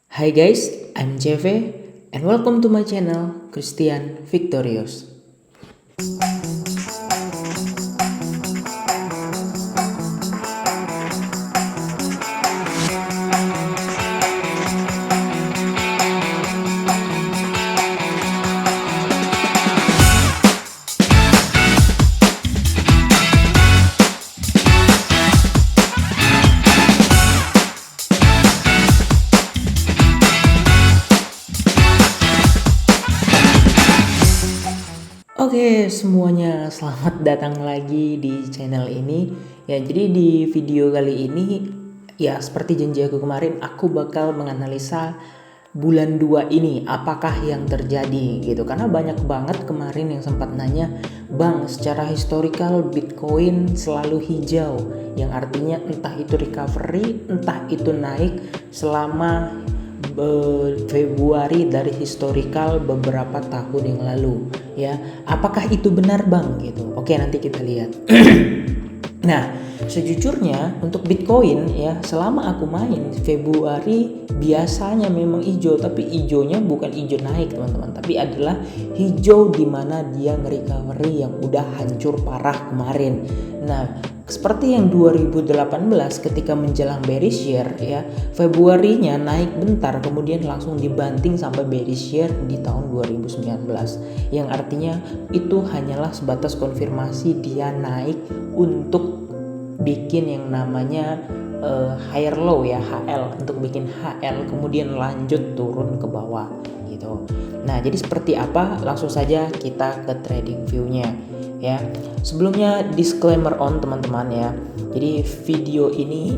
Hi guys, I'm JV and welcome to my channel Christian Victorious. Oke, semuanya selamat datang lagi di channel ini. Ya, jadi di video kali ini ya seperti janji aku kemarin, aku bakal menganalisa bulan 2 ini apakah yang terjadi gitu. Karena banyak banget kemarin yang sempat nanya, "Bang, secara historical Bitcoin selalu hijau." Yang artinya entah itu recovery, entah itu naik selama Februari dari historical beberapa tahun yang lalu ya. Apakah itu benar Bang gitu? Oke, nanti kita lihat. Nah, sejujurnya untuk Bitcoin ya, selama aku main Februari biasanya memang hijau, tapi hijaunya bukan hijau naik teman-teman, tapi adalah hijau dimana dia nge-recovery yang udah hancur parah kemarin. Nah, seperti yang 2018 ketika menjelang bearish year ya, Februarinya naik bentar kemudian langsung dibanting sampai bearish year di tahun 2019. Yang artinya itu hanyalah sebatas konfirmasi dia naik untuk bikin yang namanya higher low ya, HL, untuk bikin HL kemudian lanjut turun ke bawah gitu. Nah, jadi seperti apa? Langsung saja kita ke trading view-nya ya. Sebelumnya disclaimer on teman-teman ya. Jadi video ini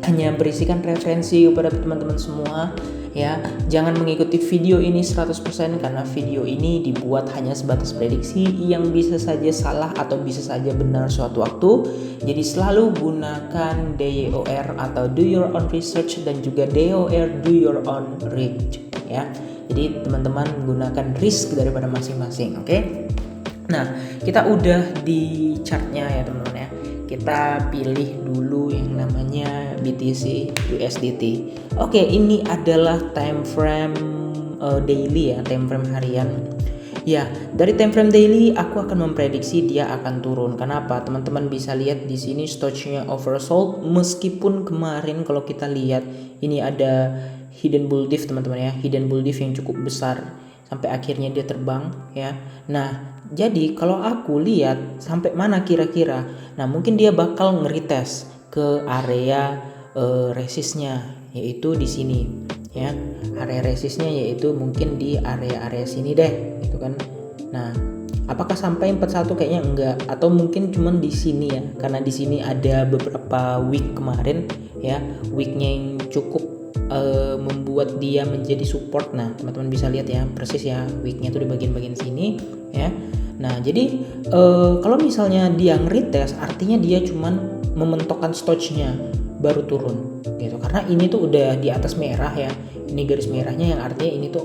hanya berisikan referensi kepada teman-teman semua ya. Jangan mengikuti video ini 100% karena video ini dibuat hanya sebatas prediksi yang bisa saja salah atau bisa saja benar suatu waktu. Jadi selalu gunakan DYOR atau do your own research dan juga DOR do your own research ya. Jadi teman-teman gunakan risk daripada masing-masing, oke? Nah, kita udah di chartnya ya teman-teman ya. Kita pilih dulu yang namanya BTC USDT. Oke, ini adalah time frame daily ya, time frame harian. Ya, dari time frame daily aku akan memprediksi dia akan turun. Kenapa? Teman-teman bisa lihat di sini stochnya oversold meskipun kemarin kalau kita lihat ini ada hidden bull diff teman-teman ya, hidden bull diff yang cukup besar sampai akhirnya dia terbang ya. Nah, jadi kalau aku lihat sampai mana kira-kira, nah mungkin dia bakal nge-retest ke area resistnya yaitu di sini ya. Area resistnya yaitu mungkin di area-area sini deh gitu kan. Nah, apakah sampai 41? Kayaknya enggak, atau mungkin cuman di sini ya, karena di sini ada beberapa week kemarin ya, weeknya yang cukup membuat dia menjadi support. Nah, teman-teman bisa lihat ya persis ya weeknya tuh di bagian-bagian sini ya. Nah, jadi kalau misalnya dia nge-retest artinya dia cuman mementokkan stochnya baru turun gitu, karena ini tuh udah di atas merah ya, ini garis merahnya yang artinya ini tuh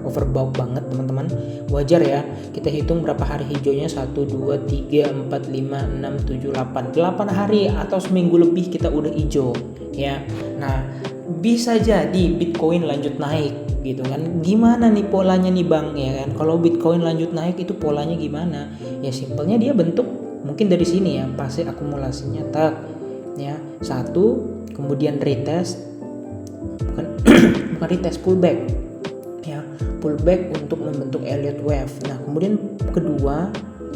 overbought banget teman-teman. Wajar ya, kita hitung berapa hari hijaunya, 1, 2, 3, 4, 5, 6, 7, 8 hari atau seminggu lebih kita udah hijau ya. Nah, bisa jadi Bitcoin lanjut naik gitu kan. Gimana nih polanya nih Bang ya kan? Kalau Bitcoin lanjut naik itu polanya gimana? Ya simpelnya dia bentuk mungkin dari sini ya, fase akumulasinya tak ya. Satu, kemudian retest, bukan bukan retest, pullback ya, pullback untuk membentuk Elliott wave. Nah, kemudian kedua,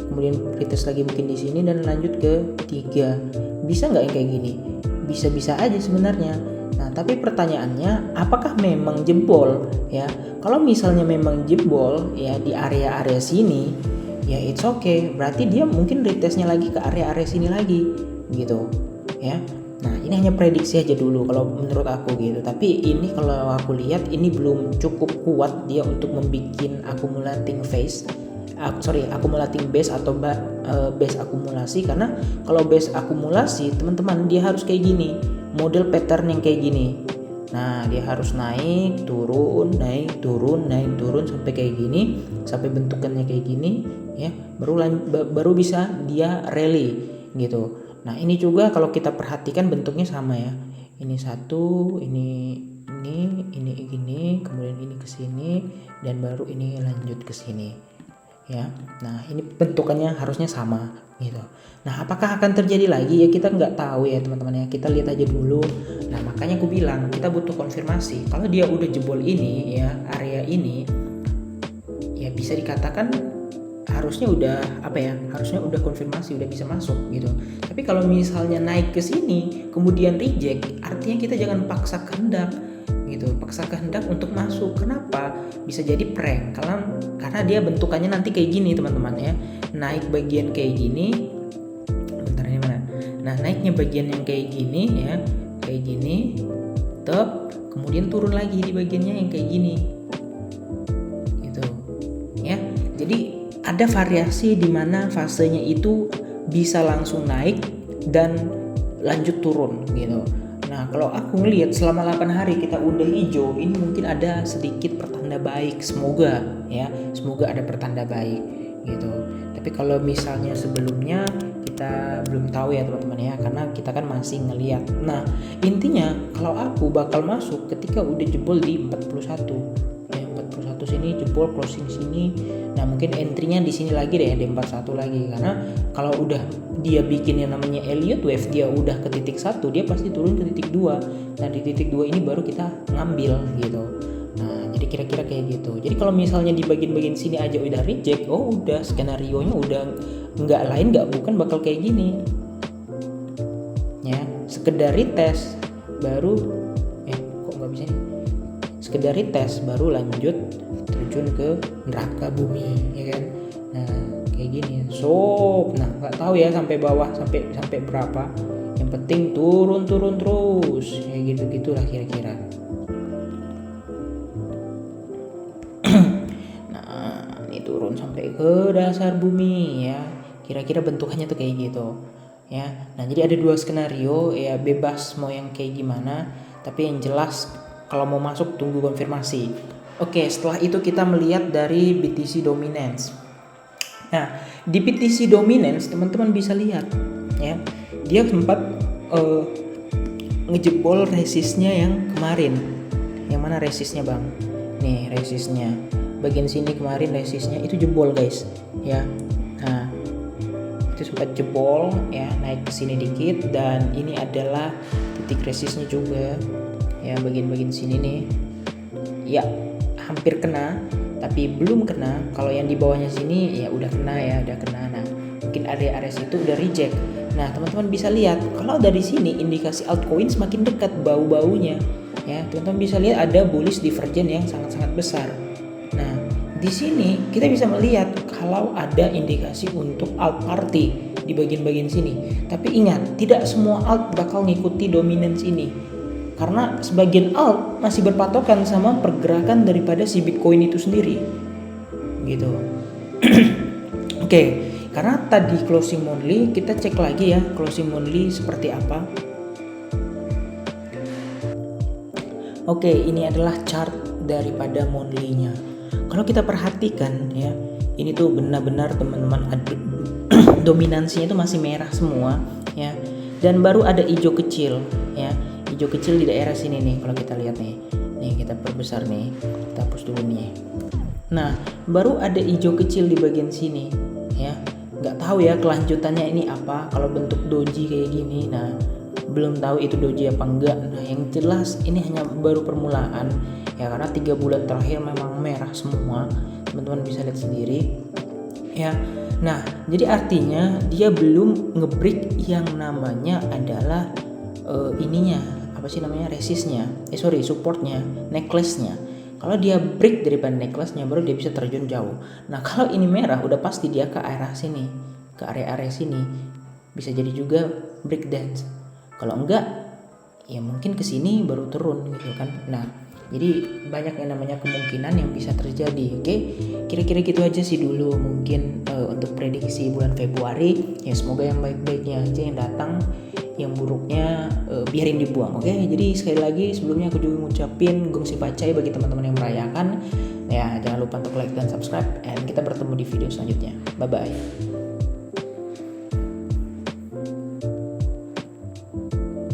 kemudian retest lagi mungkin di sini dan lanjut ke tiga. Bisa nggak yang kayak gini? Bisa-bisa aja sebenarnya. Nah, tapi pertanyaannya apakah memang jebol ya? Kalau misalnya memang jebol ya di area-area sini ya it's okay, berarti dia mungkin retestnya lagi ke area-area sini lagi gitu ya. Nah, ini hanya prediksi aja dulu kalau menurut aku gitu. Tapi ini kalau aku lihat ini belum cukup kuat dia untuk membuat accumulating phase. Accumulating base atau base akumulasi, karena kalau base akumulasi teman-teman dia harus kayak gini, model pattern yang kayak gini. Nah, dia harus naik turun naik turun naik turun sampai kayak gini, sampai bentukannya kayak gini ya, baru bisa dia rally gitu. Nah, ini juga kalau kita perhatikan bentuknya sama ya, ini satu, ini ini gini, kemudian ini ke sini, dan baru ini lanjut ke sini ya. Nah ini bentukannya harusnya sama gitu. Nah apakah akan terjadi lagi ya, kita nggak tahu ya teman-teman ya, kita lihat aja dulu. Nah makanya aku bilang kita butuh konfirmasi. Kalau dia udah jebol ini ya, area ini ya bisa dikatakan harusnya udah harusnya udah konfirmasi, udah bisa masuk gitu. Tapi kalau misalnya naik ke sini kemudian reject, artinya kita jangan paksa kehendak gitu, paksa kehendak untuk masuk. Kenapa? Bisa jadi prank, karena dia bentukannya nanti kayak gini teman-teman ya, naik bagian kayak gini, bentar ini mana? Nah naiknya bagian yang kayak gini ya, kayak gini, kemudian turun lagi di bagiannya yang kayak gini, gitu ya. Jadi ada variasi di mana fasenya itu bisa langsung naik dan lanjut turun gitu. Nah kalau aku ngelihat selama 8 hari kita udah hijau, ini mungkin ada sedikit pertanda baik, semoga ada pertanda baik gitu. Tapi kalau misalnya sebelumnya kita belum tahu ya teman-teman ya, karena kita kan masih ngelihat. Nah intinya kalau aku bakal masuk ketika udah jebol di 41 ya, 41 sini jebol, closing sini. Nah mungkin entry-nya di sini lagi deh, di 41 lagi, karena kalau udah dia bikin yang namanya Elliott wave, dia udah ke titik 1, dia pasti turun ke titik 2. Nah di titik 2 ini baru kita ngambil gitu. Nah jadi kira-kira kayak gitu. Jadi kalau misalnya di bagian-bagian sini aja udah reject, oh udah skenario nya udah bukan bakal kayak gini ya. Sekedar retest baru kok nggak bisa nih, sekedar retest baru lanjut terjun ke neraka bumi ya kan. Nah kayak gini nah nggak tahu ya sampai bawah sampai berapa, yang penting turun terus ya, gitu gitulah kira-kira. Nah ini turun sampai ke dasar bumi ya, kira-kira bentukannya tuh kayak gitu ya. Nah jadi ada 2 skenario ya, bebas mau yang kayak gimana, tapi yang jelas kalau mau masuk tunggu konfirmasi. Oke, setelah itu kita melihat dari BTC Dominance. Nah, di BTC Dominance teman-teman bisa lihat ya, dia sempat ngejebol resistnya yang kemarin. Yang mana resistnya bang? Nih resistnya, bagian sini kemarin resistnya itu jebol guys ya. Nah itu sempat jebol ya, naik ke sini dikit, dan ini adalah titik resistnya juga ya, bagian-bagian sini nih ya, hampir kena tapi belum kena. Kalau yang di bawahnya sini ya udah kena ya, udah kena. Nah mungkin area-area situ udah reject. Nah teman-teman bisa lihat kalau dari sini indikasi altcoin semakin dekat bau-baunya ya. Teman-teman bisa lihat ada bullish divergence yang sangat-sangat besar. Nah di sini kita bisa melihat kalau ada indikasi untuk alt party di bagian-bagian sini. Tapi ingat, tidak semua alt bakal ngikuti dominance ini, karena sebagian alt masih berpatokan sama pergerakan daripada si Bitcoin itu sendiri gitu. Oke, karena tadi closing monthly, kita cek lagi ya closing monthly seperti apa. Oke, ini adalah chart daripada monthly-nya. Kalau kita perhatikan ya, ini tuh benar-benar teman-teman dominansinya itu masih merah semua ya, dan baru ada hijau kecil ya. Hijau kecil di daerah sini nih, kalau kita lihat nih kita perbesar nih, kita hapus dulu nih. Nah baru ada hijau kecil di bagian sini ya, nggak tahu ya kelanjutannya ini apa. Kalau bentuk doji kayak gini, nah belum tahu itu doji apa enggak. Nah yang jelas ini hanya baru permulaan ya, karena 3 bulan terakhir memang merah semua, teman-teman bisa lihat sendiri ya. Nah jadi artinya dia belum ngebreak yang namanya adalah resistnya, supportnya, necklace-nya. Kalau dia break daripada necklace-nya baru dia bisa terjun jauh. Nah kalau ini merah udah pasti dia ke arah sini, ke area sini, bisa jadi juga break dance. Kalau enggak ya mungkin ke sini baru turun gitu kan. Nah jadi banyak yang namanya kemungkinan yang bisa terjadi. Oke, kira-kira gitu aja sih dulu mungkin untuk prediksi bulan Februari ya. Semoga yang baik-baiknya aja yang datang, yang buruknya biarin dibuang. Oke, jadi sekali lagi sebelumnya aku juga ngucapin gongsi pacai bagi teman-teman yang merayakan ya. Jangan lupa untuk like dan subscribe, dan kita bertemu di video selanjutnya. Bye bye.